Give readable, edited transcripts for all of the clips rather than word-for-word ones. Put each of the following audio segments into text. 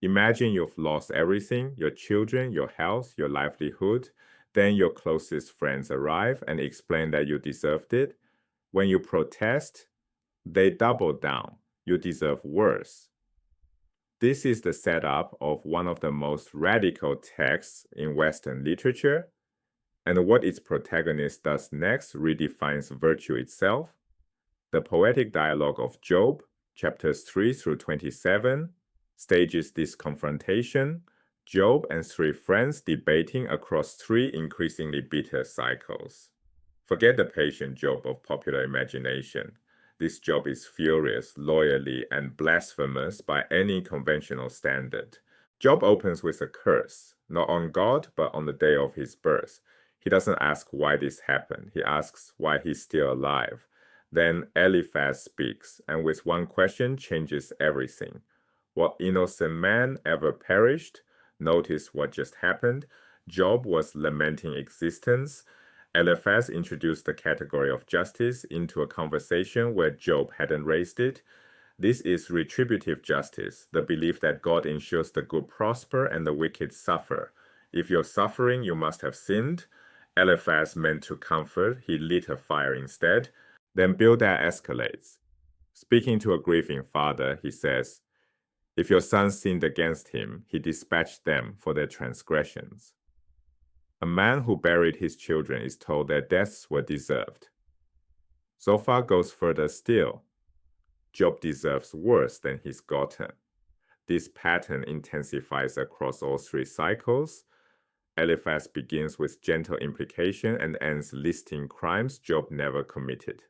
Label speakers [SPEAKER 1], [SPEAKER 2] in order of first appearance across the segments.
[SPEAKER 1] Imagine you've lost everything, your children, your health, your livelihood. Then your closest friends arrive and explain that you deserved it. When you protest, they double down. You deserve worse. This is the setup of one of the most radical texts in Western literature, and what its protagonist does next redefines virtue itself. The poetic dialogue of Job, chapters 3 through 27, stages this confrontation, Job and three friends debating across three increasingly bitter cycles. Forget the patient Job of popular imagination. This Job is furious, loyally, and blasphemous by any conventional standard. Job opens with a curse, not on God, but on the day of his birth. He doesn't ask why this happened. He asks why he's still alive. Then Eliphaz speaks, and with one question changes everything. What innocent man ever perished? Notice what just happened. Job was lamenting existence. Eliphaz introduced the category of justice into a conversation where Job hadn't raised it. This is retributive justice, the belief that God ensures the good prosper and the wicked suffer. If you're suffering, you must have sinned. Eliphaz meant to comfort, he lit a fire instead. Then Bildad escalates. Speaking to a grieving father, he says, "If your son sinned against him, he dispatched them for their transgressions." A man who buried his children is told their deaths were deserved. Zophar goes further still. Job deserves worse than he's gotten. This pattern intensifies across all three cycles. Eliphaz begins with gentle implication and ends listing crimes Job never committed.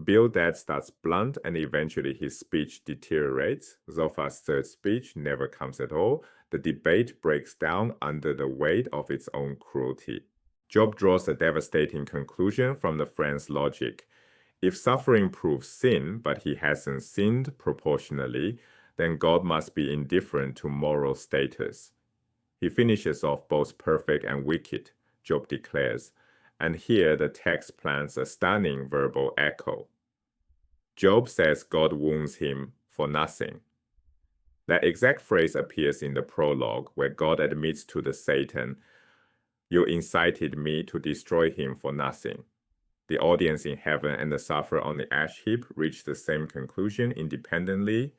[SPEAKER 1] Bildad starts blunt and eventually his speech deteriorates. Zophar's third speech never comes at all. The debate breaks down under the weight of its own cruelty. Job draws a devastating conclusion from the friend's logic. If suffering proves sin, but he hasn't sinned proportionally, then God must be indifferent to moral status. He finishes off both perfect and wicked, Job declares, and here the text plants a stunning verbal echo. Job says God wounds him for nothing. That exact phrase appears in the prologue, where God admits to the Satan, "You incited me to destroy him for nothing." The audience in heaven and the sufferer on the ash heap reach the same conclusion independently.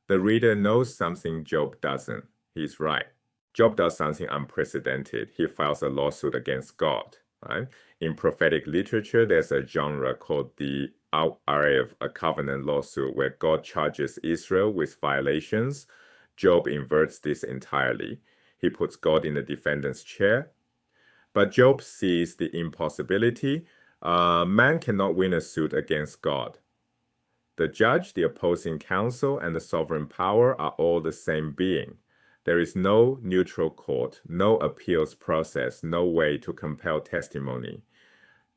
[SPEAKER 1] The reader knows something Job doesn't. He's right. Job does something unprecedented. He files a lawsuit against God. Right? In prophetic literature, there's a genre called the Out-Arif, a covenant lawsuit, where God charges Israel with violations. Job inverts this entirely. He puts God in the defendant's chair. But Job sees the impossibility. Man cannot win a suit against God. The judge, the opposing counsel, and the sovereign power are all the same being. There is no neutral court, no appeals process, no way to compel testimony.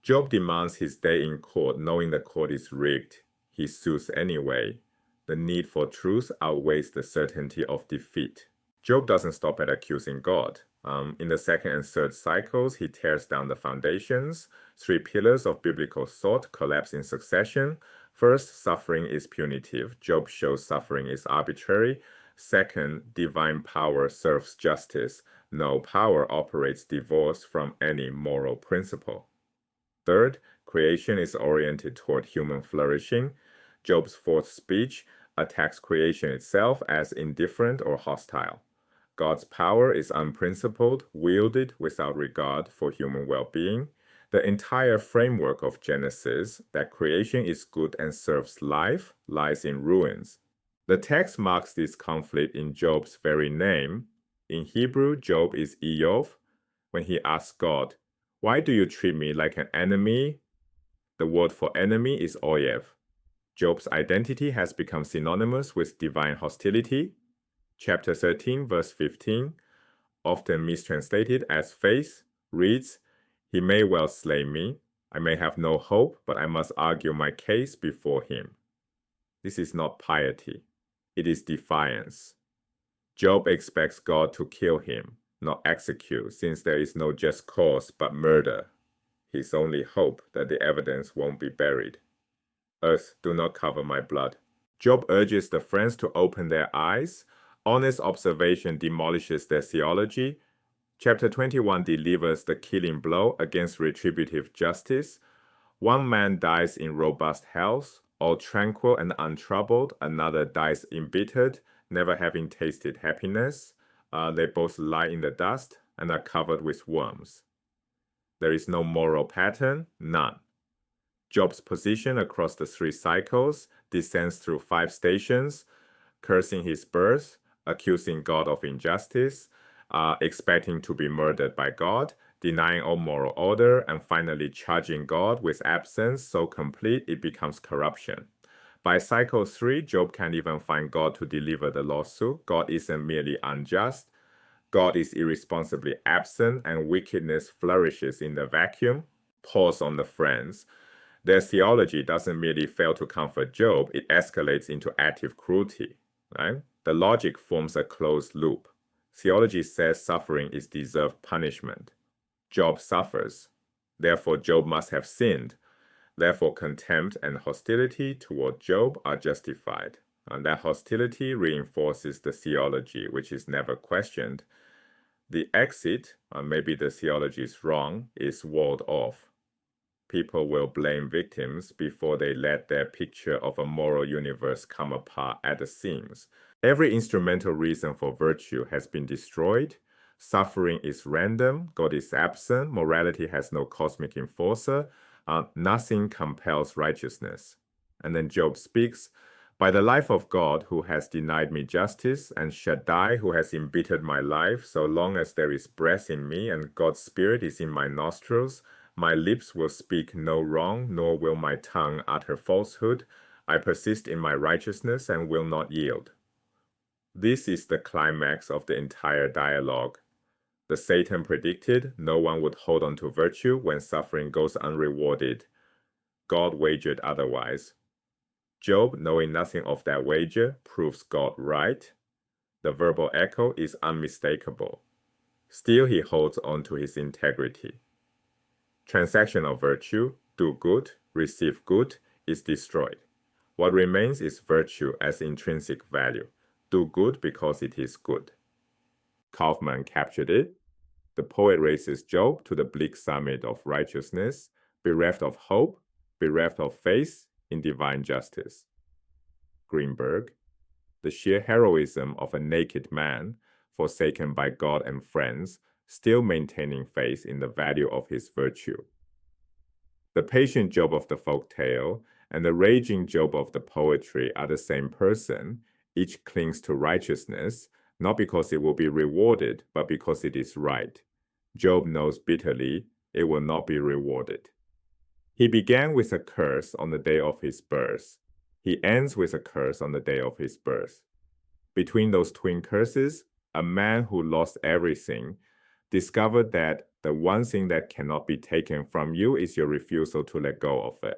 [SPEAKER 1] Job demands his day in court, knowing the court is rigged. He sues anyway. The need for truth outweighs the certainty of defeat. Job doesn't stop at accusing God. In the second and third cycles, he tears down the foundations. Three pillars of biblical thought collapse in succession. First, suffering is punitive. Job shows suffering is arbitrary. Second, divine power serves justice. No power operates divorced from any moral principle. Third, creation is oriented toward human flourishing. Job's fourth speech attacks creation itself as indifferent or hostile. God's power is unprincipled, wielded without regard for human well-being. The entire framework of Genesis, that creation is good and serves life, lies in ruins. The text marks this conflict in Job's very name. In Hebrew, Job is Eov. When he asks God, "Why do you treat me like an enemy?" The word for enemy is oyev. Job's identity has become synonymous with divine hostility. Chapter 13, verse 15, often mistranslated as faith, reads, "He may well slay me. I may have no hope, but I must argue my case before him." This is not piety. It is defiance. Job expects God to kill him, not execute, since there is no just cause but murder. His only hope that the evidence won't be buried. "Earth, do not cover my blood." Job urges the friends to open their eyes. Honest observation demolishes their theology. Chapter 21 delivers the killing blow against retributive justice. One man dies in robust health, all tranquil and untroubled. Another dies embittered, never having tasted happiness. They both lie in the dust and are covered with worms. There is no moral pattern, none. Job's position across the 3 cycles descends through 5 stations: cursing his birth, accusing God of injustice, expecting to be murdered by God, denying all moral order, and finally charging God with absence so complete it becomes corruption. By cycle 3, Job can't even find God to deliver the lawsuit. God isn't merely unjust. God is irresponsibly absent, and wickedness flourishes in the vacuum. Pause on the friends. Their theology doesn't merely fail to comfort Job, it escalates into active cruelty. Right? The logic forms a closed loop. Theology says suffering is deserved punishment. Job suffers. Therefore, Job must have sinned. Therefore, contempt and hostility toward Job are justified. And that hostility reinforces the theology, which is never questioned. The exit, or maybe the theology is wrong, is walled off. People will blame victims before they let their picture of a moral universe come apart at the seams. Every instrumental reason for virtue has been destroyed. Suffering is random. God is absent. Morality has no cosmic enforcer. Nothing compels righteousness. And then Job speaks, by the life of God who has denied me justice, and Shaddai who has embittered my life, so long as there is breath in me and God's spirit is in my nostrils, my lips will speak no wrong, nor will my tongue utter falsehood. I persist in my righteousness and will not yield. This is the climax of the entire dialogue. The Satan predicted no one would hold on to virtue when suffering goes unrewarded. God wagered otherwise. Job, knowing nothing of that wager, proves God right. The verbal echo is unmistakable. Still, he holds on to his integrity. Transactional virtue, do good, receive good, is destroyed. What remains is virtue as intrinsic value. Do good because it is good. Kaufman captured it. The poet raises Job to the bleak summit of righteousness, bereft of hope, bereft of faith in divine justice. Greenberg, the sheer heroism of a naked man, forsaken by God and friends, still maintaining faith in the value of his virtue. The patient Job of the folk tale and the raging Job of the poetry are the same person. Each clings to righteousness, not because it will be rewarded, but because it is right. Job knows bitterly it will not be rewarded. He began with a curse on the day of his birth. He ends with a curse on the day of his birth. Between those twin curses, a man who lost everything discovered that the one thing that cannot be taken from you is your refusal to let go of it.